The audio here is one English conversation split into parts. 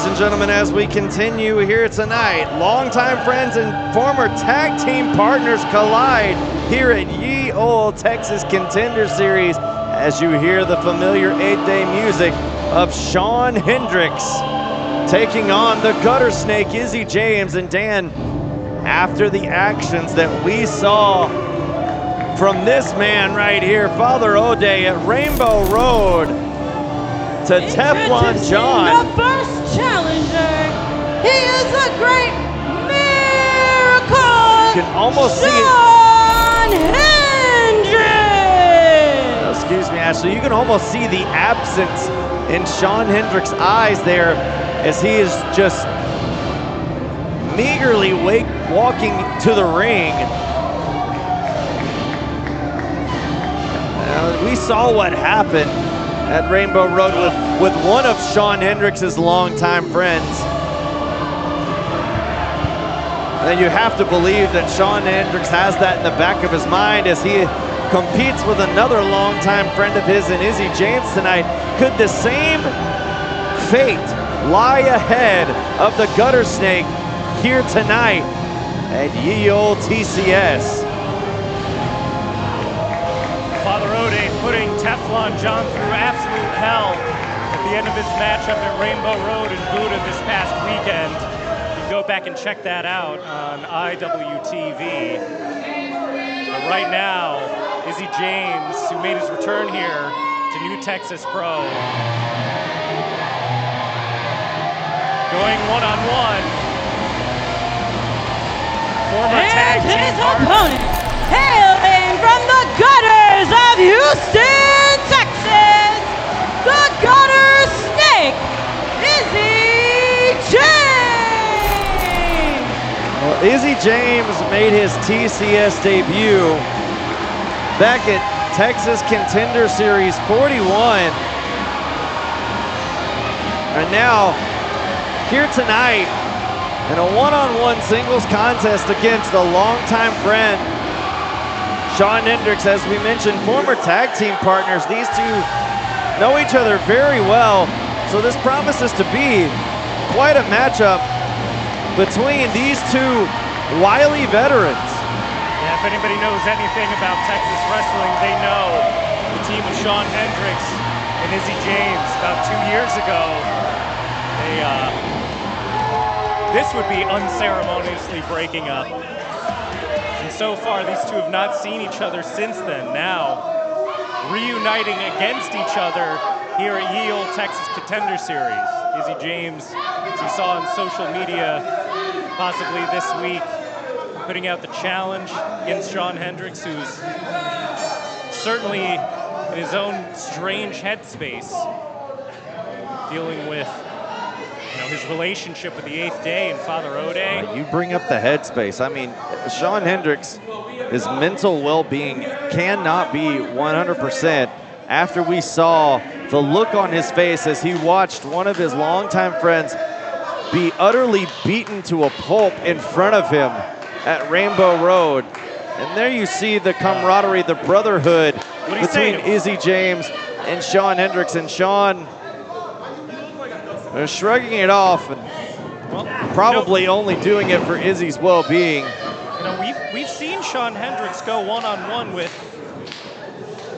and gentlemen, as we continue here tonight, longtime friends and former tag team partners collide here at Ye Olde Texas Contender Series as you hear the familiar 8-day music of Shawn Hendrix taking on the Gutter Snake, Izzy James. And Dan, after the actions that we saw from this man right here, Father O'Day at Rainbow Road, to Teflon John. The first challenger, he is a great miracle. You can almost see it. Shawn Hendrix. Excuse me, Ashley. You can almost see the absence in Shawn Hendrix's eyes there as he is just meagerly walking to the ring. We saw what happened at Rainbow Road with one of Shawn Hendrix's longtime friends. And you have to believe that Shawn Hendrix has that in the back of his mind as he competes with another longtime friend of his in Izzy James tonight. Could the same fate lie ahead of the Gutter Snake here tonight at Ye Olde TCS? Father O'Day putting Teflon John through absolute hell at the end of his matchup at Rainbow Road in Buda this past weekend. You can go back and check that out on IWTV. But right now, Izzy James, who made his return here to New Texas Pro, going one-on-one. Former tag team opponent, hailing from the gutters of Houston, Texas, the Gutter Snake, Izzy James. Well, Izzy James made his TCS debut back at Texas Contender Series 41. And now, here tonight, in a one-on-one singles contest against a longtime friend, Shawn Hendrix. As we mentioned, former tag team partners. These two know each other very well, so this promises to be quite a matchup between these two wily veterans. Yeah, if anybody knows anything about Texas wrestling, they know the team of Shawn Hendrix and Izzy James about 2 years ago. This would be unceremoniously breaking up. And so far, these two have not seen each other since then. Now, reuniting against each other here at Ye Olde Texas Contender Series. Izzy James, as you saw on social media, possibly this week, putting out the challenge against Shawn Hendrix, who's certainly in his own strange headspace, dealing with his relationship with the 8th Day and Father O'Day. You bring up the headspace. I mean, Shawn Hendrix, his mental well-being cannot be 100% after we saw the look on his face as he watched one of his longtime friends be utterly beaten to a pulp in front of him at Rainbow Road. And there you see the camaraderie, the brotherhood between Izzy James and Shawn Hendrix. And Shawn shrugging it off and probably only doing it for Izzy's well-being. We've seen Shawn Hendrix go one-on-one with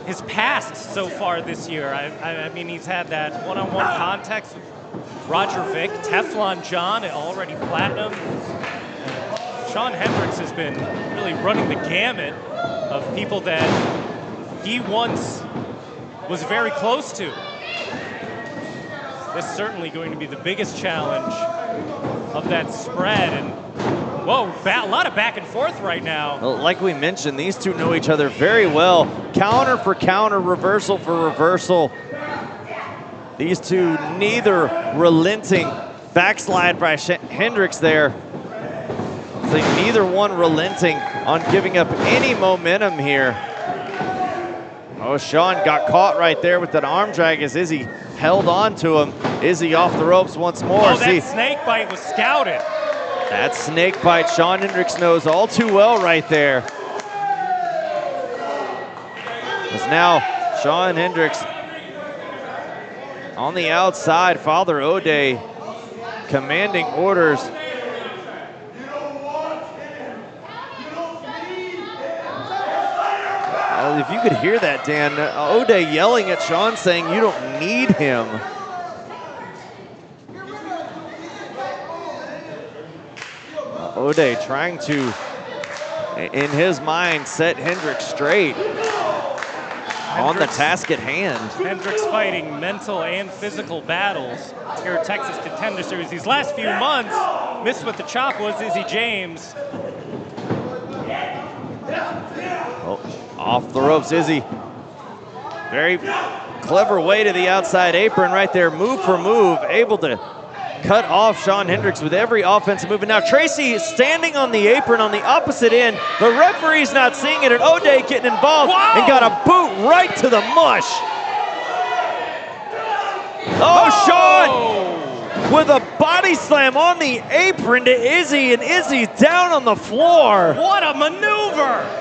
his past so far this year. I mean, he's had that one-on-one context with Roger Vick, Teflon John, already platinum. Shawn Hendrix has been really running the gamut of people that he once was very close to. This is certainly going to be the biggest challenge of that spread. And whoa, a lot of back and forth right now. Well, like we mentioned, these two know each other very well. Counter for counter, reversal for reversal. These two neither relenting. Backslide by Hendrix there. So neither one relenting on giving up any momentum here. Oh, Shawn got caught right there with that arm drag as Izzy held on to him. Izzy off the ropes once more. Oh, that snake bite was scouted. That snake bite, Shawn Hendrix knows all too well right there. As now Shawn Hendrix on the outside, Father O'Day commanding orders. If you could hear that, Dan, O'Day yelling at Shawn saying you don't need him. O'Day trying to, in his mind, set Hendrix straight on the task at hand. Hendrix fighting mental and physical battles here at Texas Contender Series. These last few months, missed with the chop was Izzy James. Oh, off the ropes, Izzy. Very clever way to the outside apron right there, move for move, able to cut off Shawn Hendrix with every offensive move. And now Tracy is standing on the apron on the opposite end. The referee's not seeing it, and O'Day getting involved and got a boot right to the mush. Oh, Shawn with a body slam on the apron to Izzy, and Izzy's down on the floor. What a maneuver!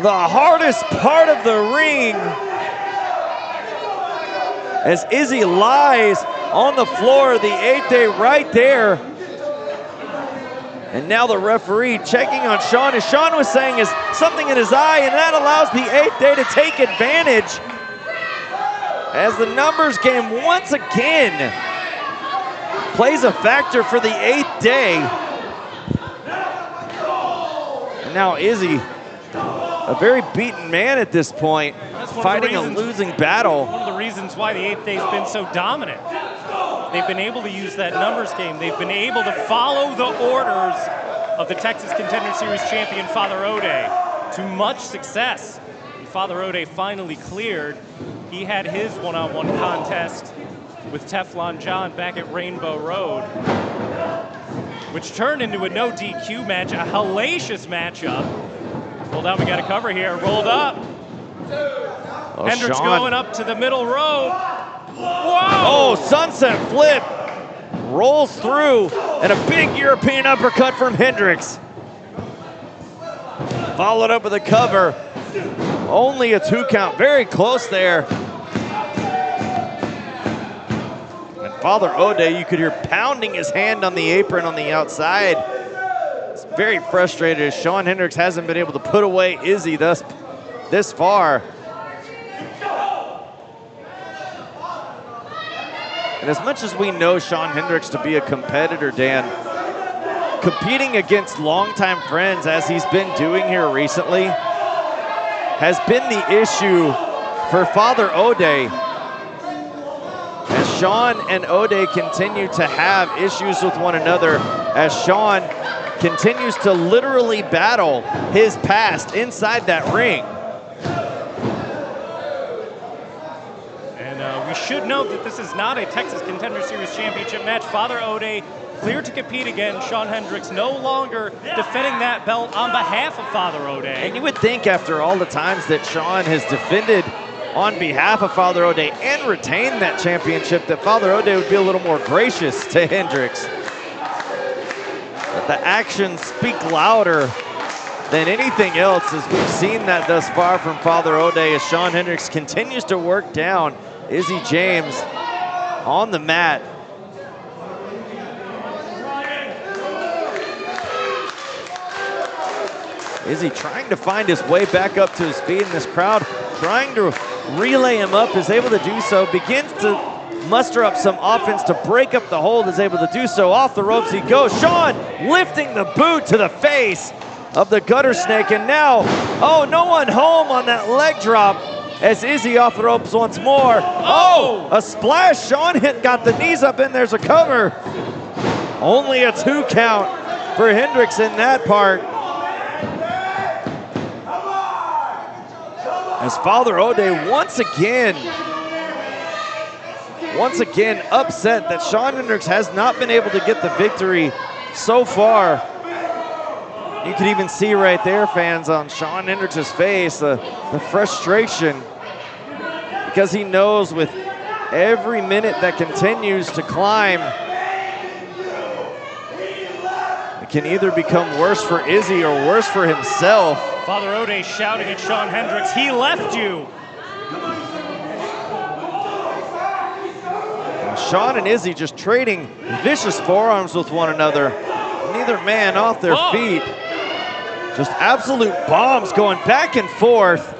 The hardest part of the ring as Izzy lies on the floor, the 8th day right there. And now the referee checking on Shawn, as Shawn was saying, is something in his eye, and that allows the 8th day to take advantage as the numbers game once again plays a factor for the 8th day. And now Izzy, a very beaten man at this point, fighting a losing battle. One of the reasons why the 8th day's been so dominant. They've been able to use that numbers game. They've been able to follow the orders of the Texas Contender Series champion, Father O'Day, to much success. And Father O'Day finally cleared. He had his one-on-one contest with Teflon John back at Rainbow Road, which turned into a no DQ match, a hellacious matchup. Roll down, we got a cover here, rolled up. Oh, Hendrix Shawn going up to the middle rope. Whoa! Oh, sunset flip. Rolls through, and a big European uppercut from Hendrix. Followed up with a cover. Only a 2 count, very close there. And Father O'Day, you could hear pounding his hand on the apron on the outside. It's very frustrated as Shawn Hendrix hasn't been able to put away Izzy this far. And as much as we know Shawn Hendrix to be a competitor, Dan, competing against longtime friends, as he's been doing here recently, has been the issue for Father O'Day. As Shawn and O'Day continue to have issues with one another, as Shawn continues to literally battle his past inside that ring. We should note that this is not a Texas Contender Series championship match. Father O'Day cleared to compete again. Shawn Hendrix no longer defending that belt on behalf of Father O'Day. And you would think after all the times that Shawn has defended on behalf of Father O'Day and retained that championship, that Father O'Day would be a little more gracious to Hendrix. But the actions speak louder than anything else, as we've seen that thus far from Father O'Day, as Shawn Hendrix continues to work down Izzy James on the mat. Izzy trying to find his way back up to his feet, and this crowd trying to relay him up, is able to do so, begins to muster up some offense to break up the hold, is able to do so. Off the ropes he goes. Shawn lifting the boot to the face of the gutter snake, and now, oh, no one home on that leg drop as Izzy off the ropes once more. Oh, a splash. Shawn got the knees up, and there's a cover. Only a 2 count for Hendrix in that part. As Father O'Day once again upset that Shawn Hendrix has not been able to get the victory so far. You can even see right there, fans, on Shawn Hendrix's face, the frustration, because he knows with every minute that continues to climb, it can either become worse for Izzy or worse for himself. Father O'Day shouting at Shawn Hendrix, he left you. Shawn and Izzy just trading vicious forearms with one another. Neither man off their feet. Just absolute bombs going back and forth.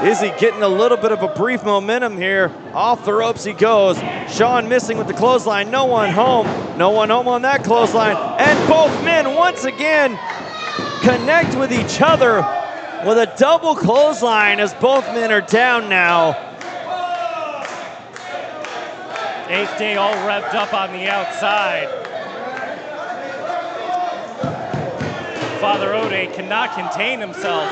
Izzy getting a little bit of a brief momentum here. Off the ropes he goes. Shawn missing with the clothesline. No one home. No one home on that clothesline. And both men once again connect with each other with a double clothesline as both men are down now. 8th Day all revved up on the outside. Father Ode cannot contain himself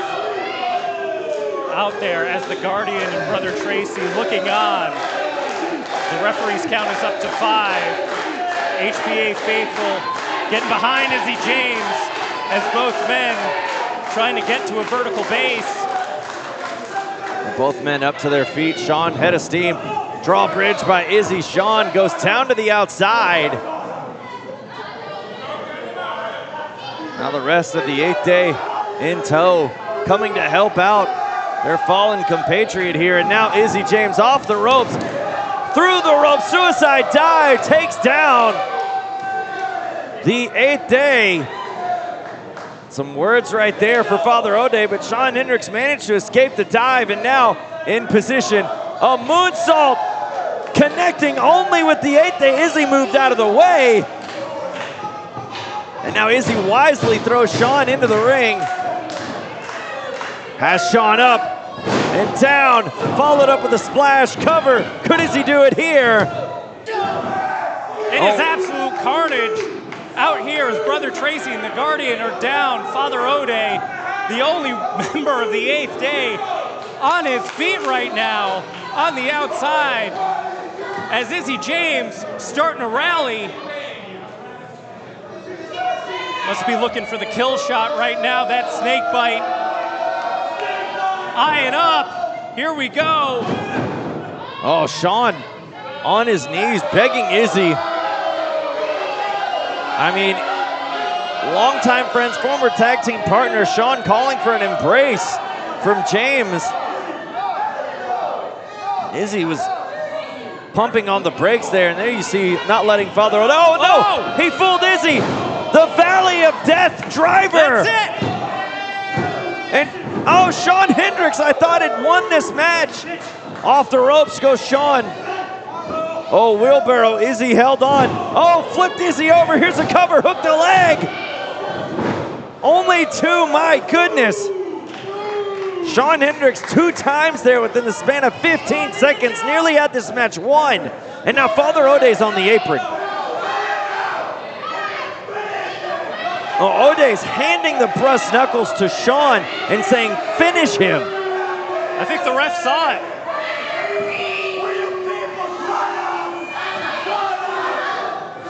out there as the Guardian and Brother Tracy looking on. The referee's count is up to 5. HBA faithful getting behind Izzy James as both men trying to get to a vertical base. Both men up to their feet. Shawn head of steam. Drawbridge by Izzy. Shawn goes down to the outside. Now the rest of the 8th Day in tow, coming to help out their fallen compatriot here. And now Izzy James off the ropes, through the ropes, suicide dive, takes down the 8th Day. Some words right there for Father Ode, but Shawn Hendrix managed to escape the dive and now in position. A moonsault connecting only with the 8th Day. Izzy moved out of the way. And now Izzy wisely throws Shawn into the ring. Has Shawn up and down, followed up with a splash cover. Could Izzy do it here? It is absolute carnage out here as Brother Tracy and the Guardian are down. Father Ode, the only member of the 8th Day, on his feet right now on the outside as Izzy James starting to rally. Must be looking for the kill shot right now. That snake bite. Eyeing up. Here we go. Oh, Shawn on his knees begging Izzy. I mean, longtime friends, former tag team partner, Shawn calling for an embrace from James. Izzy was pumping on the brakes there, and there you see not letting Father. Oh no! He fooled Izzy. The Valley of Death driver. That's it. And oh, Shawn Hendrix, I thought had won this match. Off the ropes goes Shawn. Oh, wheelbarrow, Izzy held on. Oh, flipped Izzy over. Here's a cover, hooked the leg. Only 2, my goodness. Shawn Hendrix 2 times there within the span of 15 seconds. Nearly had this match won. And now Father Ode's on the apron. Oh, Ode's handing the brass knuckles to Shawn and saying, finish him. I think the ref saw it.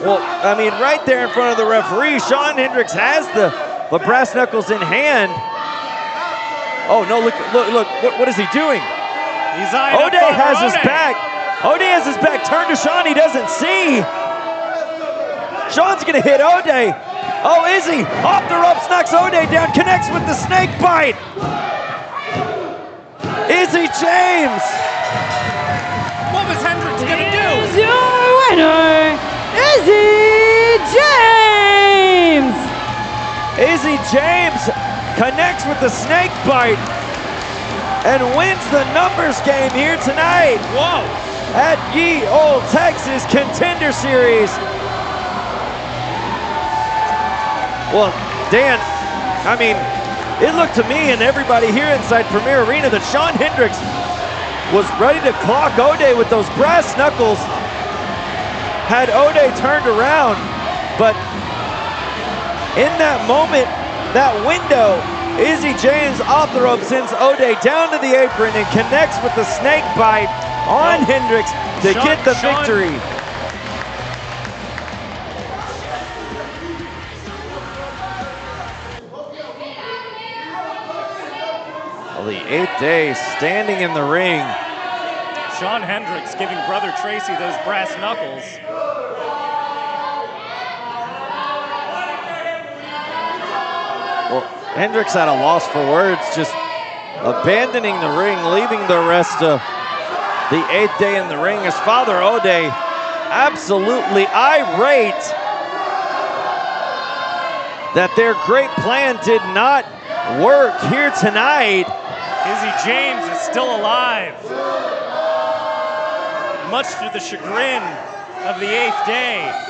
Well, I mean, right there in front of the referee, Shawn Hendrix has the brass knuckles in hand. Oh, no, look, what is he doing? He's eyeing Ode has his back. Ode has his back turned to Shawn, he doesn't see. Shawn's gonna hit Ode. Oh, Izzy, off the ropes, knocks Ode down, connects with the snake bite. Izzy James. What was Hendrix gonna do? Is your winner, Izzy James. Izzy James connects with the snake bite and wins the numbers game here tonight. Whoa. At Ye Old Texas Contender Series. Well, Dan, I mean, it looked to me and everybody here inside Premier Arena that Shawn Hendrix was ready to clock Ode with those brass knuckles. Had Ode turned around, but in that moment, that window, Izzy James off the rope sends Ode down to the apron and connects with the snake bite on Hendrix to get the victory. Well, the 8th Day standing in the ring. Shawn Hendrix giving Brother Tracy those brass knuckles. Well, Hendrix at a loss for words, just abandoning the ring, leaving the rest of the 8th Day in the ring. Well, Hendrix at a loss for words, just abandoning the ring, leaving the rest of the 8th Day in the ring. Well, Hendrix at a loss for words, just abandoning the ring, leaving the rest of the 8th Day in the ring. the 8th day in the ring, as Father O'Day absolutely irate that their great plan did not work here tonight. Izzy James is still alive, much to the chagrin of the 8th day.